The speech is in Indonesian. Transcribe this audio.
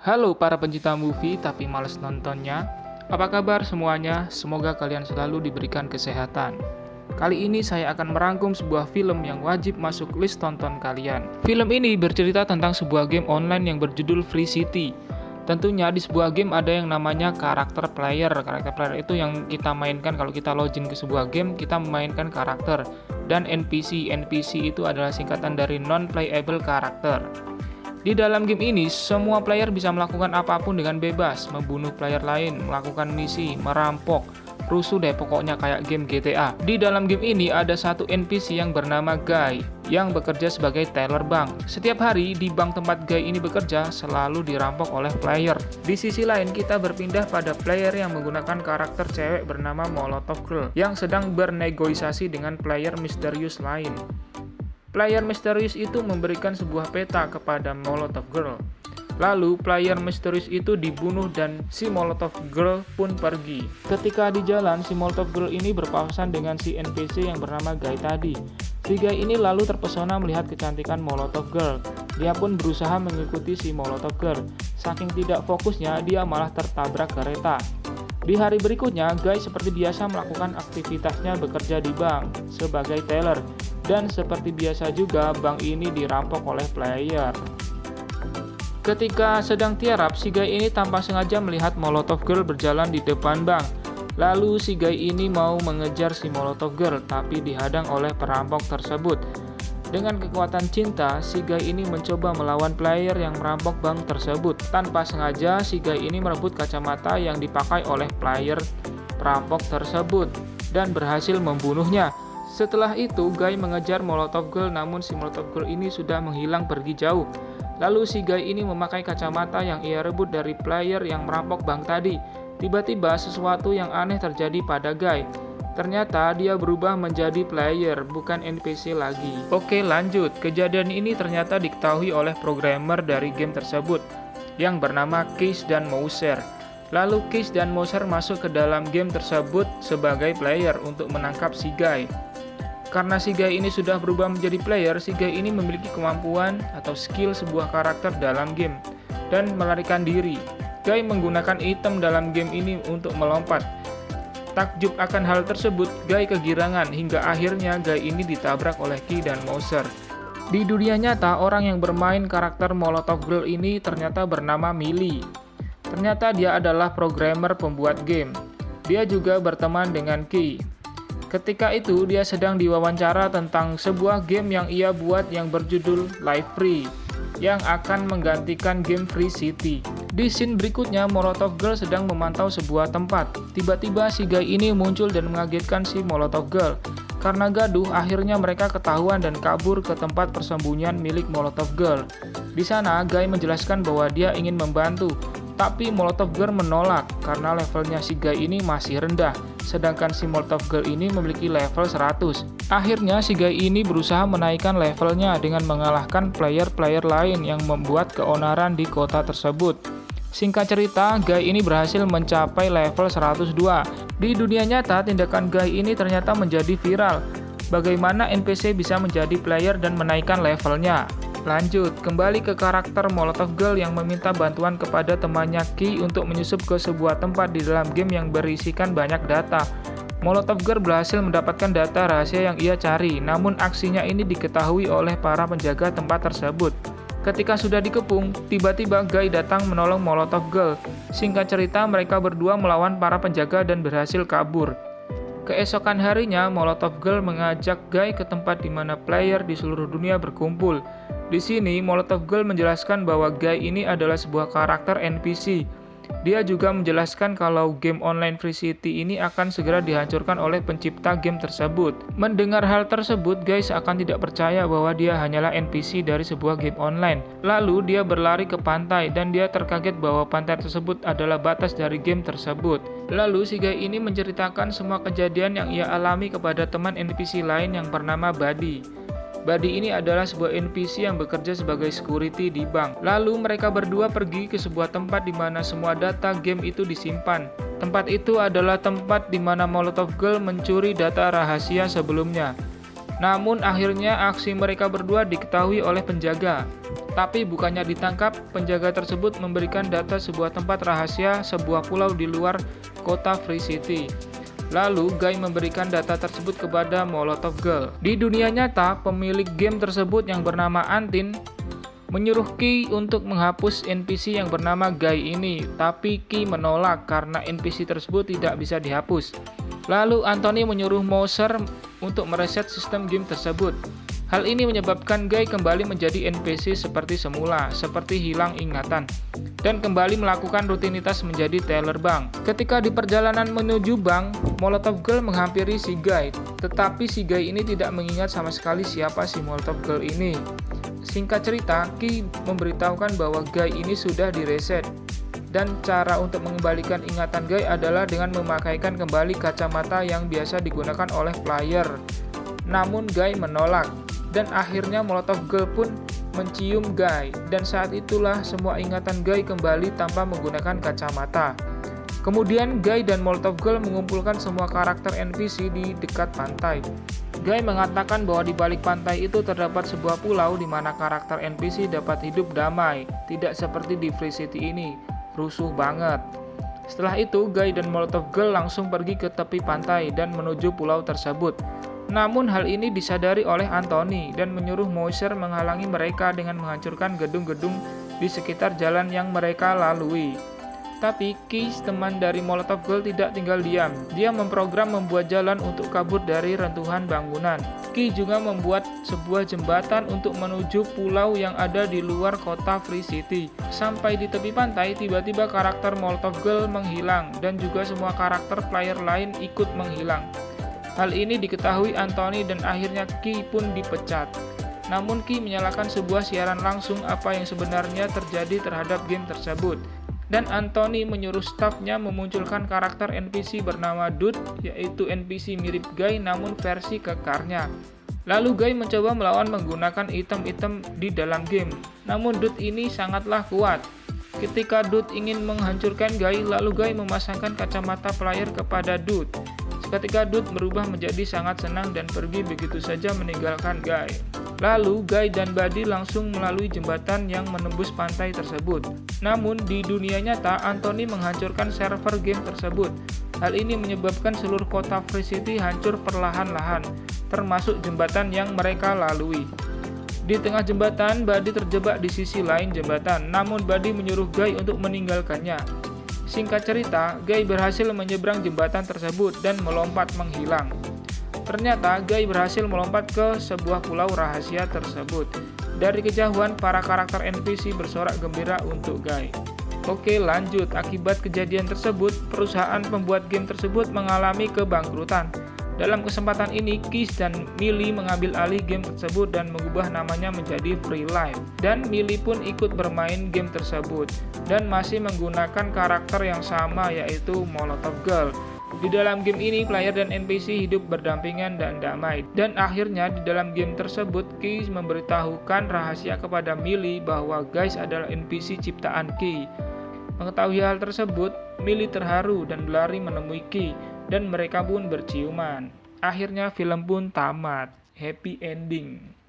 Halo para pencinta movie tapi males nontonnya. Apa kabar semuanya? Semoga kalian selalu diberikan kesehatan. Kali ini saya akan merangkum sebuah film yang wajib masuk list tonton kalian. Film ini bercerita tentang sebuah game online yang berjudul Free City. Tentunya di sebuah game ada yang namanya karakter player. Karakter player itu yang kita mainkan kalau kita login ke sebuah game, kita memainkan karakter. Dan NPC. NPC itu adalah singkatan dari non-playable karakter. Di dalam game ini, semua player bisa melakukan apapun dengan bebas, membunuh player lain, melakukan misi, merampok, rusuh deh pokoknya kayak game GTA. Di dalam game ini ada satu NPC yang bernama Guy, yang bekerja sebagai teller bank. Setiap hari di bank tempat Guy ini bekerja selalu dirampok oleh player. Di sisi lain kita berpindah pada player yang menggunakan karakter cewek bernama Molotov Girl, yang sedang bernegosiasi dengan player misterius lain. Player misterius itu memberikan sebuah peta kepada Molotov Girl. Lalu player misterius itu dibunuh dan si Molotov Girl pun pergi. Ketika di jalan, si Molotov Girl ini berpapasan dengan si NPC yang bernama Guy tadi. Si Guy ini lalu terpesona melihat kecantikan Molotov Girl. Dia pun berusaha mengikuti si Molotov Girl. Saking tidak fokusnya, dia malah tertabrak kereta. Di hari berikutnya, Guy seperti biasa melakukan aktivitasnya bekerja di bank sebagai teller. Dan seperti biasa juga, bank ini dirampok oleh player. Ketika sedang tiarap, si Guy ini tanpa sengaja melihat Molotov Girl berjalan di depan bank. Lalu si Guy ini mau mengejar si Molotov Girl, tapi dihadang oleh perampok tersebut. Dengan kekuatan cinta, si Guy ini mencoba melawan player yang merampok bank tersebut. Tanpa sengaja, si Guy ini merebut kacamata yang dipakai oleh player perampok tersebut dan berhasil membunuhnya. Setelah itu, Guy mengejar Molotov Girl, namun si Molotov Girl ini sudah menghilang pergi jauh. Lalu si Guy ini memakai kacamata yang ia rebut dari player yang merampok bank tadi. Tiba-tiba sesuatu yang aneh terjadi pada Guy. Ternyata dia berubah menjadi player, bukan NPC lagi. Oke, lanjut. Kejadian ini ternyata diketahui oleh programmer dari game tersebut yang bernama Keys dan Mouser. Lalu Keys dan Mouser masuk ke dalam game tersebut sebagai player untuk menangkap si Guy. Karena si Guy ini sudah berubah menjadi player, si Guy ini memiliki kemampuan atau skill sebuah karakter dalam game dan melarikan diri. Guy menggunakan item dalam game ini untuk melompat. Takjub akan hal tersebut, Guy kegirangan hingga akhirnya Guy ini ditabrak oleh Keys dan Mouser. Di dunia nyata, orang yang bermain karakter Molotov Girl ini ternyata bernama Millie. Ternyata dia adalah programmer pembuat game. Dia juga berteman dengan Key. Ketika itu dia sedang diwawancara tentang sebuah game yang ia buat yang berjudul Live Free, yang akan menggantikan game Free City. Di scene berikutnya, Molotov Girl sedang memantau sebuah tempat. Tiba-tiba si Guy ini muncul dan mengagetkan si Molotov Girl. Karena gaduh, akhirnya mereka ketahuan dan kabur ke tempat persembunyian milik Molotov Girl. Di sana, Guy menjelaskan bahwa dia ingin membantu. Tapi Molotov Girl menolak karena levelnya si Guy ini masih rendah, sedangkan si Molotov Girl ini memiliki level 100. Akhirnya si Guy ini berusaha menaikkan levelnya dengan mengalahkan player-player lain yang membuat keonaran di kota tersebut. Singkat cerita, Guy ini berhasil mencapai level 102. Di dunia nyata, tindakan Guy ini ternyata menjadi viral. Bagaimana NPC bisa menjadi player dan menaikkan levelnya? Lanjut, kembali ke karakter Molotov Girl yang meminta bantuan kepada temannya Key untuk menyusup ke sebuah tempat di dalam game yang berisikan banyak data. Molotov Girl berhasil mendapatkan data rahasia yang ia cari, namun aksinya ini diketahui oleh para penjaga tempat tersebut. Ketika sudah dikepung, tiba-tiba Guy datang menolong Molotov Girl. Singkat cerita, mereka berdua melawan para penjaga dan berhasil kabur. Keesokan harinya, Molotov Girl mengajak Guy ke tempat di mana player di seluruh dunia berkumpul. Di sini, Molotov Girl menjelaskan bahwa Guy ini adalah sebuah karakter NPC. Dia juga menjelaskan kalau game online Free City ini akan segera dihancurkan oleh pencipta game tersebut. Mendengar hal tersebut, Guy seakan tidak percaya bahwa dia hanyalah NPC dari sebuah game online. Lalu dia berlari ke pantai dan dia terkaget bahwa pantai tersebut adalah batas dari game tersebut. Lalu si Guy ini menceritakan semua kejadian yang ia alami kepada teman NPC lain yang bernama Buddy. Buddy ini adalah sebuah NPC yang bekerja sebagai security di bank. Lalu mereka berdua pergi ke sebuah tempat di mana semua data game itu disimpan. Tempat itu adalah tempat di mana Molotov Girl mencuri data rahasia sebelumnya. Namun akhirnya aksi mereka berdua diketahui oleh penjaga. Tapi bukannya ditangkap, penjaga tersebut memberikan data sebuah tempat rahasia sebuah pulau di luar kota Free City. Lalu Guy memberikan data tersebut kepada Molotov Girl. Di dunia nyata, pemilik game tersebut yang bernama Antin menyuruh Key untuk menghapus NPC yang bernama Guy ini, tapi Key menolak karena NPC tersebut tidak bisa dihapus. Lalu Anthony menyuruh Mouser untuk mereset sistem game tersebut. Hal ini menyebabkan Guy kembali menjadi NPC seperti semula, seperti hilang ingatan, dan kembali melakukan rutinitas menjadi teller bank. Ketika di perjalanan menuju bank, Molotov Girl menghampiri si Guy, tetapi si Guy ini tidak mengingat sama sekali siapa si Molotov Girl ini. Singkat cerita, Key memberitahukan bahwa Guy ini sudah direset, dan cara untuk mengembalikan ingatan Guy adalah dengan memakaikan kembali kacamata yang biasa digunakan oleh player. Namun Guy menolak, dan akhirnya Molotov Girl pun mencium Guy, dan saat itulah semua ingatan Guy kembali tanpa menggunakan kacamata. Kemudian Guy dan Molotov Girl mengumpulkan semua karakter NPC di dekat pantai. Guy mengatakan bahwa di balik pantai itu terdapat sebuah pulau di mana karakter NPC dapat hidup damai, tidak seperti di Free City ini, rusuh banget. Setelah itu, Guy dan Molotov Girl langsung pergi ke tepi pantai dan menuju pulau tersebut. Namun hal ini disadari oleh Anthony dan menyuruh Mouser menghalangi mereka dengan menghancurkan gedung-gedung di sekitar jalan yang mereka lalui. Tapi Key, teman dari Molotov Girl, tidak tinggal diam. Dia memprogram membuat jalan untuk kabur dari rentuhan bangunan. Key juga membuat sebuah jembatan untuk menuju pulau yang ada di luar kota Free City. Sampai di tepi pantai, tiba-tiba karakter Molotov Girl menghilang dan juga semua karakter player lain ikut menghilang. Hal ini diketahui Anthony dan akhirnya Key pun dipecat. Namun Key menyalakan sebuah siaran langsung apa yang sebenarnya terjadi terhadap game tersebut. Dan Anthony menyuruh stafnya memunculkan karakter NPC bernama Dude, yaitu NPC mirip Guy namun versi kekarnya. Lalu Guy mencoba melawan menggunakan item-item di dalam game. Namun Dude ini sangatlah kuat. Ketika Dude ingin menghancurkan Guy, lalu Guy memasangkan kacamata player kepada Dude. Ketika Dude berubah menjadi sangat senang dan pergi begitu saja meninggalkan Guy. Lalu Guy dan Buddy langsung melalui jembatan yang menembus pantai tersebut. Namun di dunia nyata, Anthony menghancurkan server game tersebut. Hal ini menyebabkan seluruh kota Free City hancur perlahan-lahan, termasuk jembatan yang mereka lalui. Di tengah jembatan, Buddy terjebak di sisi lain jembatan, namun Buddy menyuruh Guy untuk meninggalkannya. Singkat cerita, Guy berhasil menyeberang jembatan tersebut dan melompat menghilang. Ternyata, Guy berhasil melompat ke sebuah pulau rahasia tersebut. Dari kejauhan, para karakter NPC bersorak gembira untuk Guy. Oke, lanjut. Akibat kejadian tersebut, perusahaan pembuat game tersebut mengalami kebangkrutan. Dalam kesempatan ini, Keys dan Millie mengambil alih game tersebut dan mengubah namanya menjadi Free Life. Dan Millie pun ikut bermain game tersebut dan masih menggunakan karakter yang sama, yaitu Molotov Girl. Di dalam game ini, player dan NPC hidup berdampingan dan damai. Dan akhirnya di dalam game tersebut, Keys memberitahukan rahasia kepada Millie bahwa Guys adalah NPC ciptaan Key. Mengetahui hal tersebut, Millie terharu dan berlari menemui Key, dan mereka pun berciuman. Akhirnya film pun tamat. Happy ending.